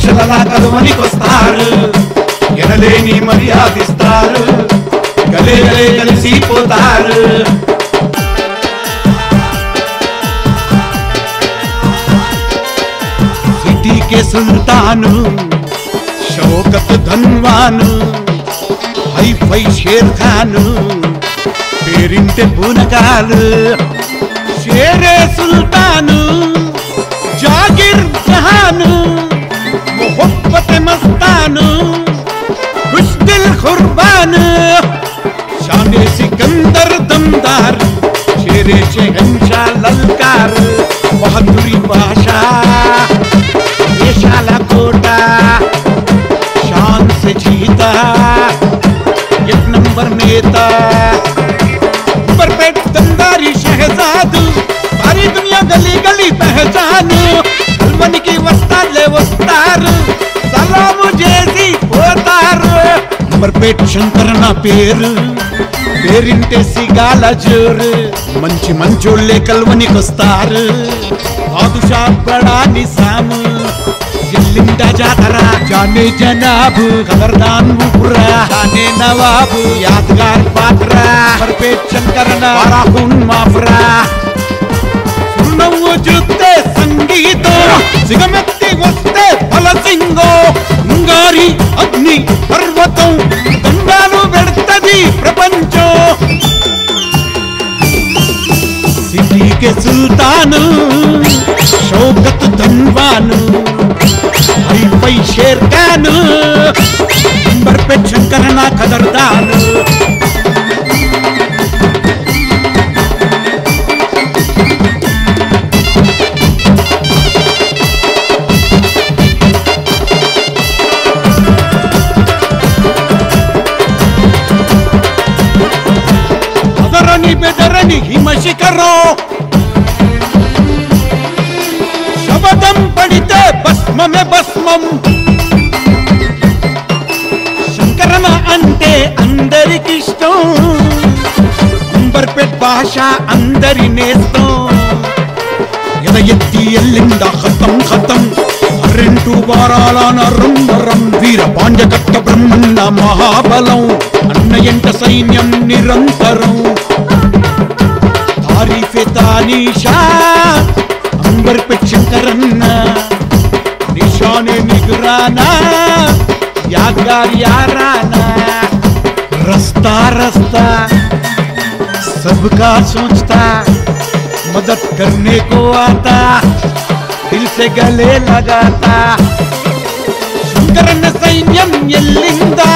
ఆకాశలలా కలువనికొస్తారు, ఎనలేని మర్యాదిస్తారు, గలే గలే కలిసిపోతారు. सिटी के सुल्तानु शौकत धनवानु हाई फाई शेर खानु पेरिंटे पूनकालु शेरे सुल्तानु जागिर जहानु मोहब्बत मस्तानु खुश दिल कुर्बान शाने सिकंदर दमदार शेरे शहंशाह ललकार बहादुरी भाषा शाला कोटा शान से जीता एक नंबर नेता परफेक्ट दमदारी शहजाद सारी दुनिया गली गली पहचान मन की वस्ताद ले वस्तार सलाम जैसी होतार परफेक्ट शंकर ना పేరింటే సిగాల జోరు మంచి మంచోళ్ళే కల్వనికొస్తారు బాదుషా బడా నిసాము ఎల్లిండా జాతర జానే జనాబు ఖబర్దాన్ ఊపురా హానే నవాబు యాద్గార్ పాత్ర పర్ఫెక్ట్ శంకరన రాహున్ మాఫరా సున్నవు చూస్తే సంగీతం సిగమెత్తి వస్తే ఫలసింగో ముంగారి అగ్ని పర్వతం దండాలు పెడతది ప్రపంచం सिटी के सुल्तानु शौकत धनवानु हाई फाई शेर खानु नंबर पे शंकरना खदरदानु बेदरनी हिमशिखरो शबदम पड़िते भस्म में भस्मम शंकरन अंटे अंदरिकिष्टं अंबरपेट भाषा अंदरि नेस्तं यद एत्ति एल्लिंदा खतम खतम अरेंटू वाराल नरम नरम वीर पांड्यकट्ट ब्रह्मण्ण महाबलं अन्न एंट सैन्यं निरंतरं तारीफे तानीशा अंबर पे शंकरन्ना निशाने निगराना यादगार याराना रास्ता रास्ता सबका सोचता मदद करने को आता दिल से गले लगाता शंकरन्न सैन्यं ఎల్లిందా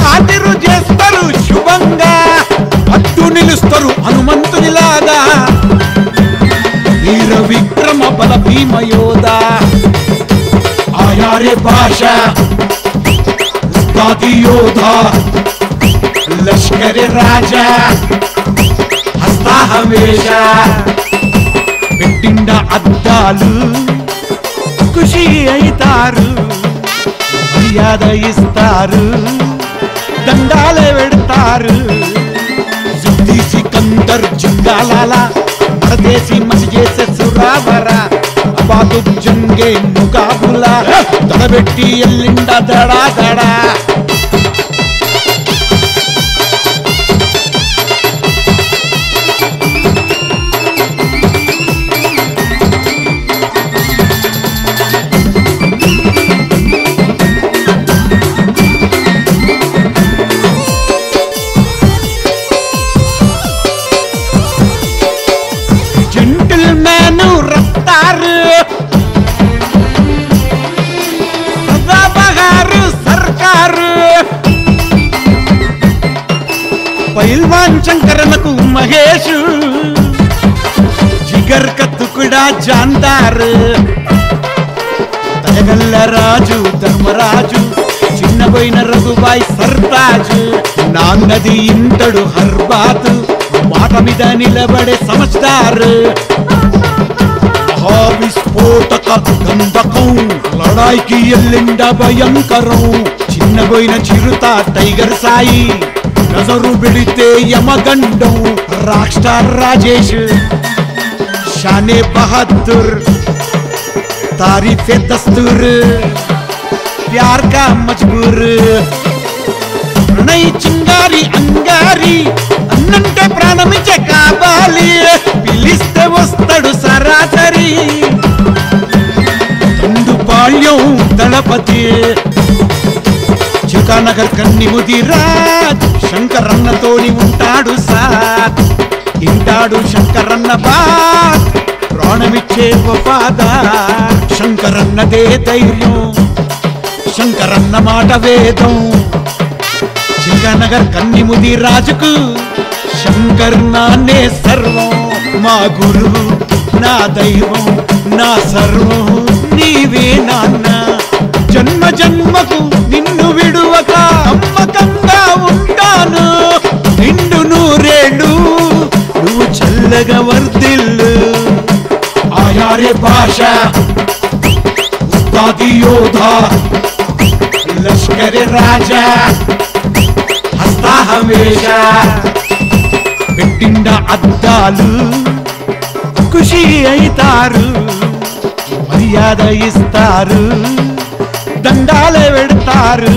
ఆదిరు చేస్తారు శుభంగా అట్టు నిలుస్తారు హనుమంతునిలాగా వీర విక్రమ బల భీమ యోధా ఆయారే భాష ఉస్తాది యోధా లష్కర్ రాజా హస్తా హమేషా పెట్టిండ అద్దాలు ఖుషి అయితారు మర్యాద ఇస్తారు దండాలే పెడతారు సిద్ధి సికందర్ జింగాలాలా परदेसी मस्जे से सुरावरा अबादु जंगे मुकाबला तड़बेट्टी एल्लिंडा दड़ा दड़ा पहलवान शंकरनकु महेश जिगर का टुकड़ा जानदार दयगल्ल राजु धर्मराजु चिन्नबोयिन रघुबाई सरताज नान्नदी इंतडु हर्बात మాట మీద నిలబడే సమజ్దార్ విస్ఫోటక గంధకం లడాయికి ఎల్లిండ భయంకరం చిన్నబోయిన చిరుత టైగర్ సాయి నజరు బిడితే యమగండం రాక్ స్టార్ రాజేష్ షానే బహదూర్ తారీఫే దస్తూర్ प्यार का मजबूर ప్రణయ్ చింగారి అంగారి అన్నంటే ప్రాణమిచ్చే కావాలి పిలిస్తే వస్తాడు సరాసరి తండు బాల్యం దళపతి చికానగర్ కన్ని ముదిరాజ్ శంకరన్నతోని ఉంటాడు సాత్ ఇంటాడు శంకరన్న బాత్ ప్రాణమిచ్చే వఫాదార్ శంకరన్నదే ధైర్యం శంకరన్న మాట వేదం చికానగర్ కన్ని ముదిరాజుకు శంకర్ నాన్నే సర్వం మా గురువు నా దైవం నా సర్వం నీవే నాన్న జన్మ జన్మకు నిన్ను విడువక నమ్మకంగా ఉంటాను నిండు నూరేళ్ళు నువ్వు చల్లగా వర్ధిల్లు ఆయారే భాష ఉస్తాది యోధా లష్కర్ రాజా హస్తా హమేషా పెట్టిండ అద్దాలు ఖుషి అయితారు మర్యాద ఇస్తారు దండాలే పెడతారు